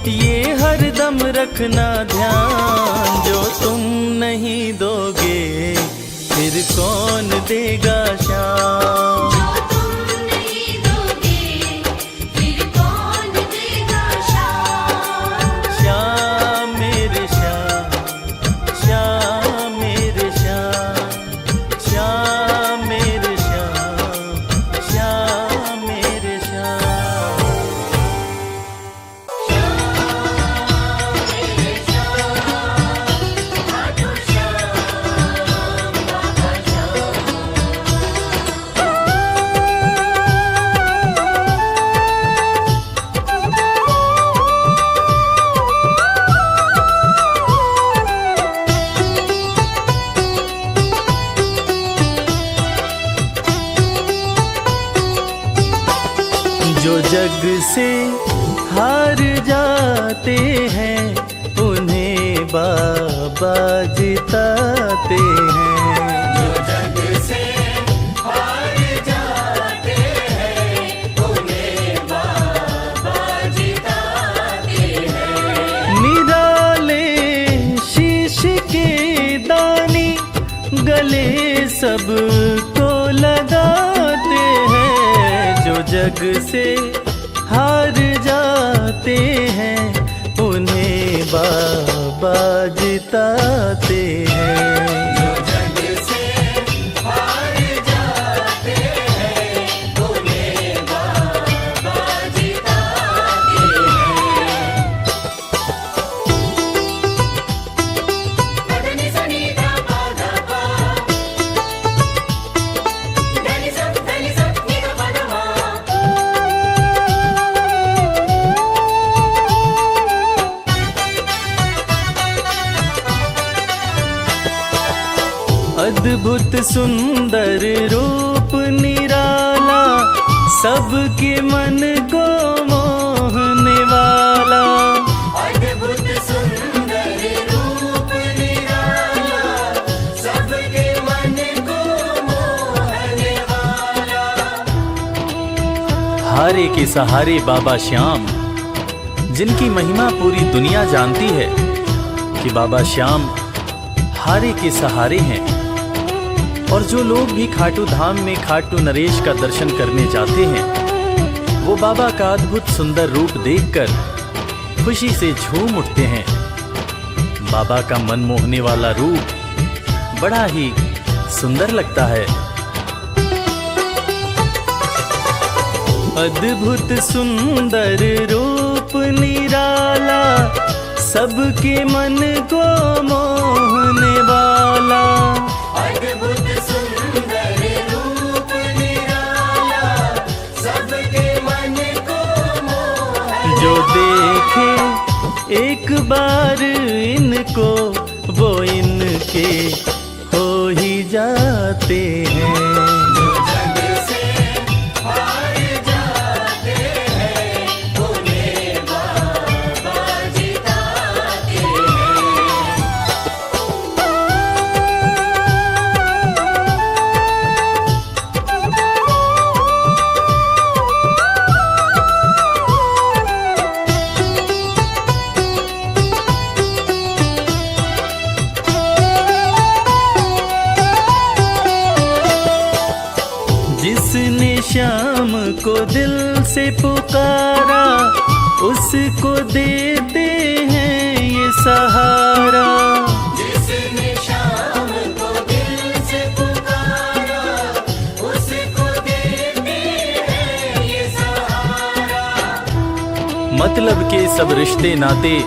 ये हर दम रखना ध्यान। जो तुम नहीं दोगे फिर कौन देगा श्याम। जो तुम नहीं दोगे फिर कौन देगा श्याम। श्याम मेरे श्याम, श्याम मेरे श्याम, श्याम मेरे श्याम, श्याम मेरे श्याम। जो जग से हार जाते हैं उन्हें बाबा जिताते हैं। जो जग से हार जाते हैं उन्हें बाबा जिताते हैं। निराले शीश के दानी गले सबको लगाते हैं। जो जग से हार जाते हैं उन्हें बाबा जिताते हैं। अद्भुत सुंदर रूप निराला, सबके मन को मोहने वाला। अद्भुत सुंदर रूप निराला, सबके मन को मोहने वाला। हारे के सहारे बाबा श्याम, जिनकी महिमा पूरी दुनिया जानती है कि बाबा श्याम हारे के सहारे हैं। और जो लोग भी खाटू धाम में खाटू नरेश का दर्शन करने जाते हैं, वो बाबा का अद्भुत सुंदर रूप देखकर खुशी से झूम उठते हैं। बाबा का मन मोहने वाला रूप बड़ा ही सुंदर लगता है। अद्भुत सुंदर रूप निराला, सबके मन को मोहने वाला। अद्भुत सुंदर रूप निराला, सबके मन को मोहने। जो देखे एक बार इनको, वो इनके हो ही जाते हैं। जिसने श्याम को दिल से पुकारा, उसको देते हैं ये सहारा। जिसने श्याम को दिल से पुकारा, उसको देते हैं ये सहारा। मतलब के सब रिश्ते नाते,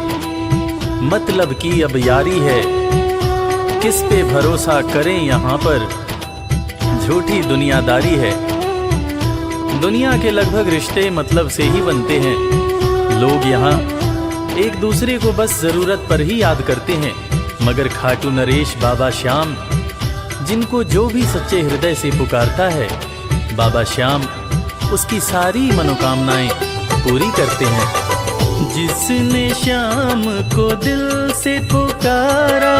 मतलब की अब यारी है। किस पे भरोसा करें यहाँ पर, झूठी दुनियादारी है। दुनिया के लगभग रिश्ते मतलब से ही बनते हैं। लोग यहाँ एक दूसरे को बस जरूरत पर ही याद करते हैं, मगर खाटू नरेश बाबा श्याम, जिनको जो भी सच्चे हृदय से पुकारता है, बाबा श्याम उसकी सारी मनोकामनाएं पूरी करते हैं। जिसने श्याम को दिल से पुकारा,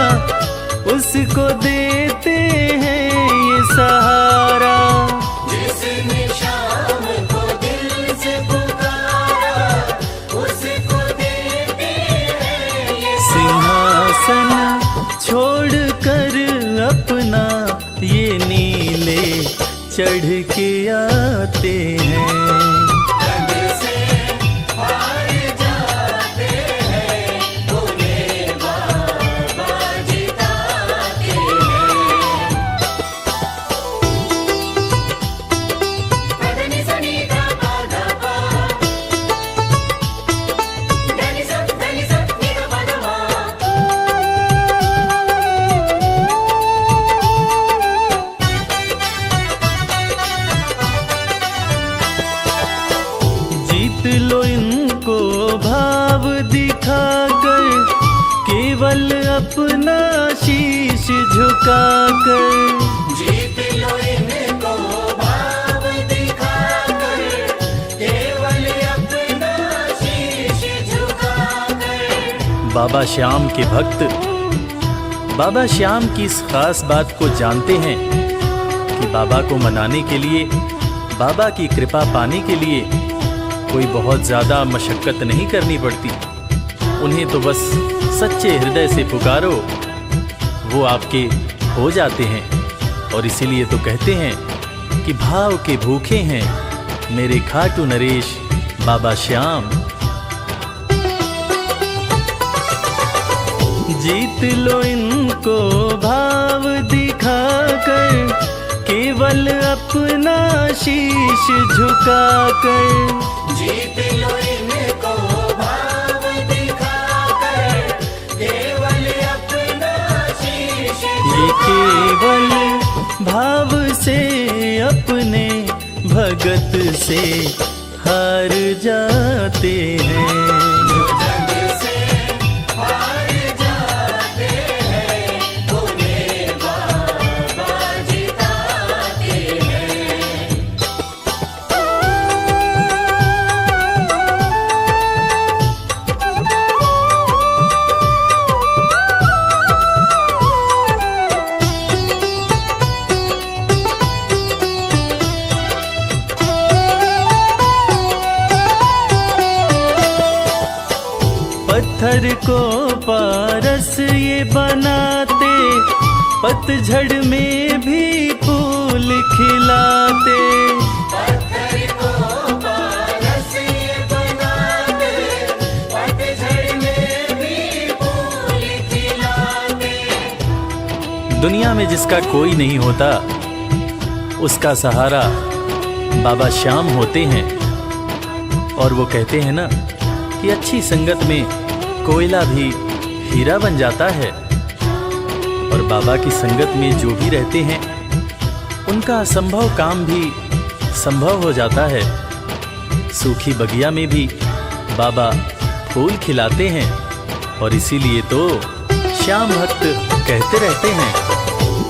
उसको देते हैं ये सहारा। जिसने श्याम को दिल से पुकारा, उसको देते हैं ये सिंहासन छोड़ कर अपना, ये नीले चढ़ के आते हैं। लो इनको भाव दिखाकर, केवल अपना शीश झुकाकर। जीत लो इनको भाव दिखाकर, केवल अपना शीश झुकाकर। बाबा श्याम के भक्त बाबा श्याम की इस खास बात को जानते हैं कि बाबा को मनाने के लिए, बाबा की कृपा पाने के लिए कोई बहुत ज्यादा मशक्कत नहीं करनी पड़ती। उन्हें तो बस सच्चे हृदय से पुकारो, वो आपके हो जाते हैं। और इसीलिए तो कहते हैं कि भाव के भूखे हैं मेरे खाटू नरेश बाबा श्याम। जीत लो इनको भाव दिखाकर, केवल अपना शीश झुकाकर। जीत लो इनको भाव दिखाकर, केवल अपना शीश ये केवल भाव से अपने भगत से हार जाते हैं। जग से हार जाते हैं, उन्हें बाबा जिताते हैं। पत्थर को पारस ये बनाते, पतझड़ में भी फूल खिलाते। पत्थर को पारस ये बनाते, पतझड़ में भी फूल खिलाते। दुनिया में जिसका कोई नहीं होता, उसका सहारा बाबा श्याम होते हैं। और वो कहते हैं ना कि अच्छी संगत में कोयला भी हीरा बन जाता है। और बाबा की संगत में जो भी रहते हैं, उनका असंभव काम भी संभव हो जाता है। सूखी बगिया में भी बाबा फूल खिलाते हैं। और इसीलिए तो श्याम भक्त कहते रहते हैं,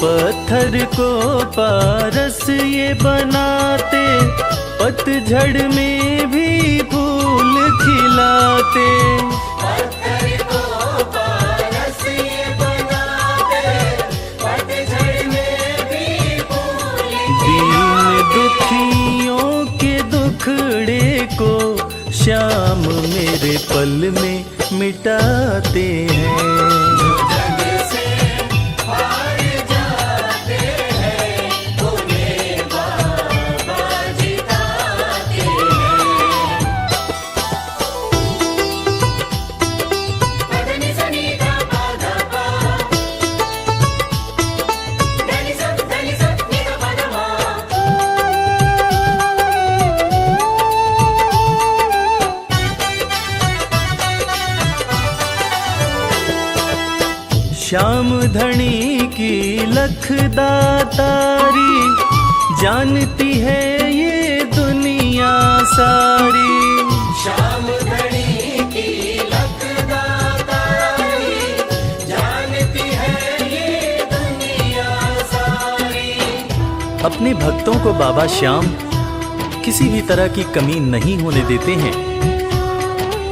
पत्थर को पारस ये बनाते, पतझड़ में भी फूल खिलाते। पत्थर को पारस ये बनाते, पतझड़ में भी फूल दीन दुखियों के दुखड़े को श्याम मेरे पल में मिटाते हैं। जग से हार जाते हैं, उन्हें बाबा जिताते हैं। पदनि सनि धा पा धा पा, धनि सा नि धा पा धा मा। श्याम धनी की लख दातारी, जानती है ये दुनिया सारी। श्याम धनी की लख दातारी, जानती है ये दुनिया सारी। अपने भक्तों को बाबा श्याम किसी भी तरह की कमी नहीं होने देते हैं।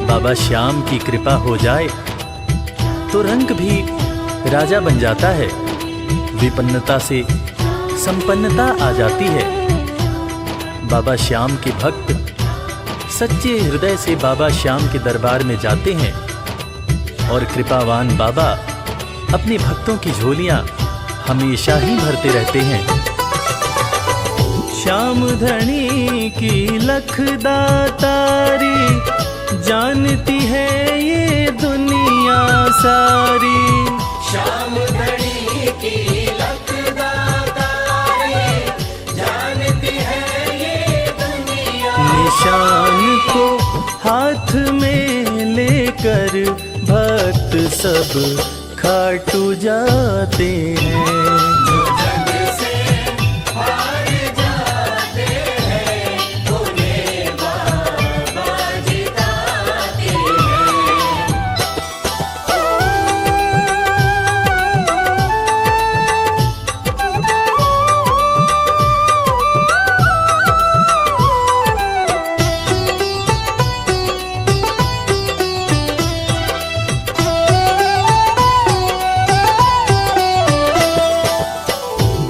बाबा श्याम की कृपा हो जाए तो रंग भी राजा बन जाता है। विपन्नता से संपन्नता आ जाती है। बाबा श्याम के भक्त सच्चे हृदय से बाबा श्याम के दरबार में जाते हैं। और कृपावान बाबा अपने भक्तों की झोलियां हमेशा ही भरते रहते हैं। श्याम धनी की लख दातारी, जानती है ये दुनिया सारी। श्याम धनी की लख दातारी, जानती है ये दुनिया। निशान को हाथ में लेकर भक्त सब खाटू जाते हैं। जग से हार जाते हैं, उन्हें बाबा जिताते हैं।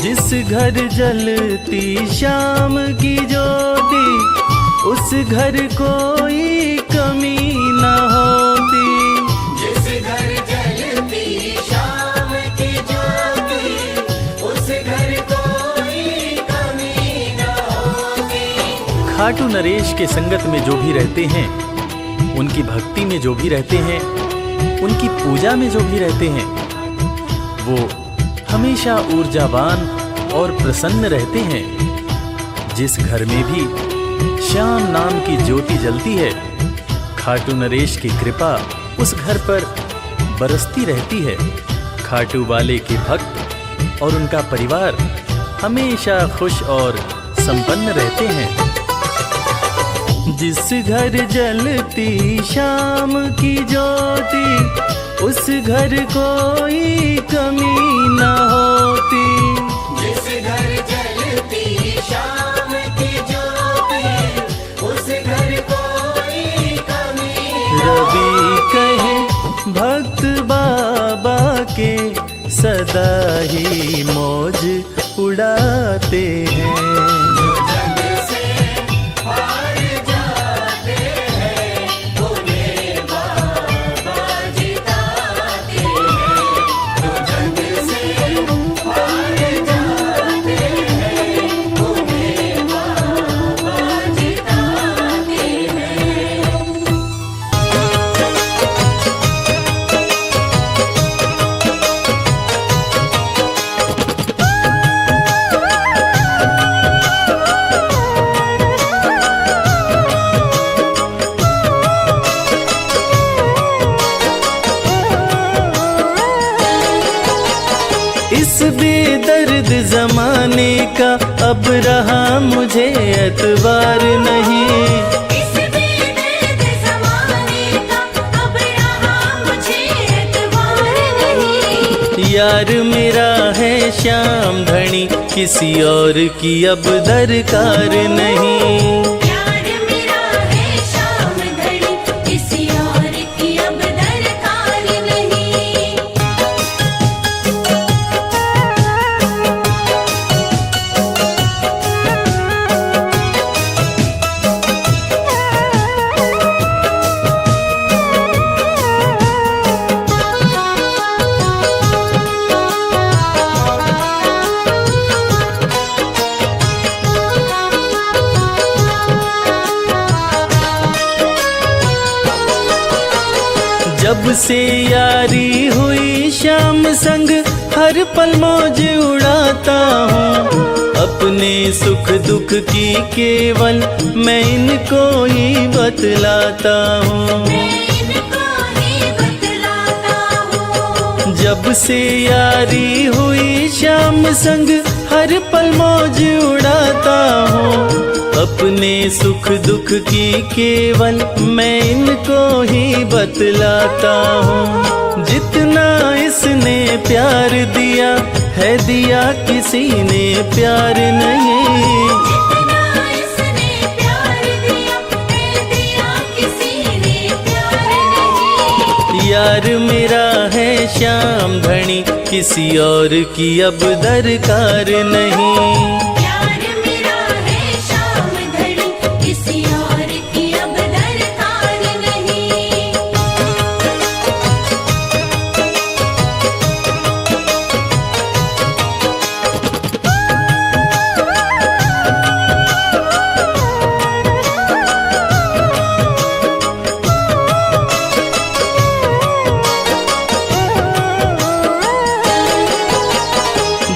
जिस घर जलती शाम की ज्योति, उस घर कोई कमी न होती। जिस घर जलती शाम की ज्योति, उस घर कोई कमी न होती। खाटू नरेश के संगत में जो भी रहते हैं, उनकी भक्ति में जो भी रहते हैं, उनकी पूजा में जो भी रहते हैं वो हमेशा ऊर्जावान और प्रसन्न रहते हैं। जिस घर में भी श्याम नाम की ज्योति जलती है, खाटू नरेश की कृपा उस घर पर बरसती रहती है। खाटू वाले के भक्त और उनका परिवार हमेशा खुश और संपन्न रहते हैं। जिस घर जलती शाम की ज्योति, उस घर कोई कमी न होती। जिस घर जलती शाम की ज्योति, उस घर कोई कमी रवि कहे भक्त बाबा के, सदा ही मौज उड़ाते हैं। जग से पार जाते हैं, उन्हें बाबा जिताते हैं। जो जग से पार जाते हैं, उन्हें बाबा जिताते हैं। इस बेदर्द जमाने का अब रहा मुझे एतबार नहीं। इस बेदर्द ज़माने का अब रहा मुझे एतबार नहीं। यार मेरा है श्याम धनी, किसी और की अब दरकार नहीं। यार मेरा है श्याम धनी, किसी और की अब दरकार नहीं। जब से यारी हुई श्याम संग, हर पल मौज उड़ाता हूँ। अपने सुख दुख की केवल मैं इनको ही बतलाता हूँ। मैं इनको ही बतलाता हूँ। जब से यारी हुई श्याम संग, हर पल मौज उड़ाता हूँ। अपने सुख दुख की केवल मैं इनको ही बतलाता हूँ। जितना इसने प्यार दिया है, दिया किसी ने प्यार नहीं। जितना इसने प्यार दिया है, दिया किसी ने प्यार नहीं। यार मेरा है श्याम धनी, किसी और की अब दरकार नहीं। यार मेरा है श्याम धनी, किसी और की अब दरकार नहीं।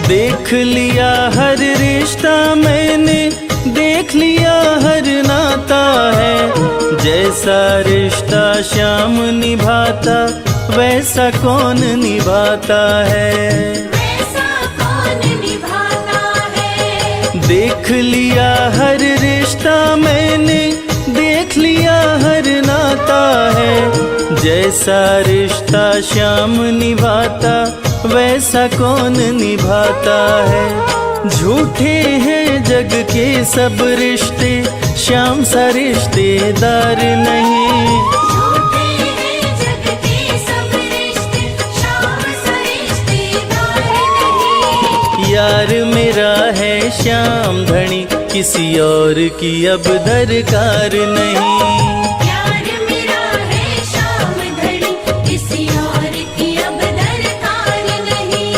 देख लिया हर रिश्ता मैंने, देख लिया हर नाता है। जैसा रिश्ता श्याम निभाता, वैसा कौन निभाता है। वैसा कौन निभाता है। देख लिया हर रिश्ता मैंने, देख लिया हर नाता है। जैसा रिश्ता श्याम निभाता, वैसा कौन निभाता है। झूठे हैं जग के सब रिश्ते, श्याम सा रिश्तेदार नहीं। झूठे हैं जग के सब रिश्ते, श्याम सा रिश्तेदार नहीं। यार मेरा है श्याम धनी, किसी और की अब दरकार नहीं। यार मेरा है श्याम धनी, किसी और की अब दरकार नहीं।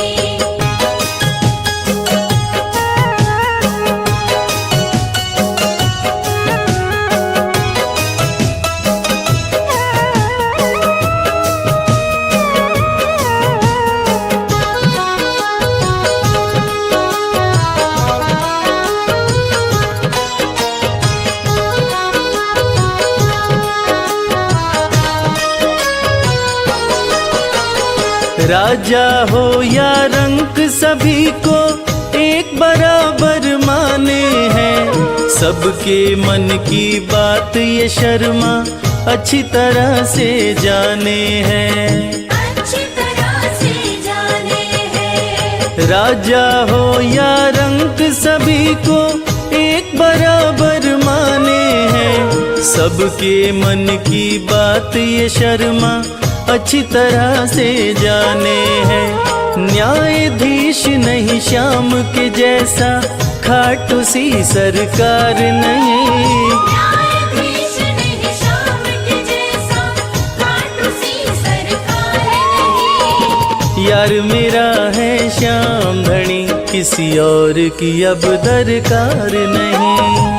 राजा हो या रंक सभी को एक बराबर माने हैं। सबके मन की बात ये शर्मा अच्छी तरह से जाने हैं। अच्छी तरह से जाने हैं। राजा हो या रंक सभी को एक बराबर माने हैं। सबके मन की बात ये शर्मा अच्छी तरह से जाने हैं। न्यायाधीश नहीं श्याम के जैसा, खाटू सी सरकार नहीं। न्यायाधीश नहीं श्याम के जैसा, खाटू सी सरकार नहीं। यार मेरा है श्याम धनी, किसी और की अब दरकार नहीं।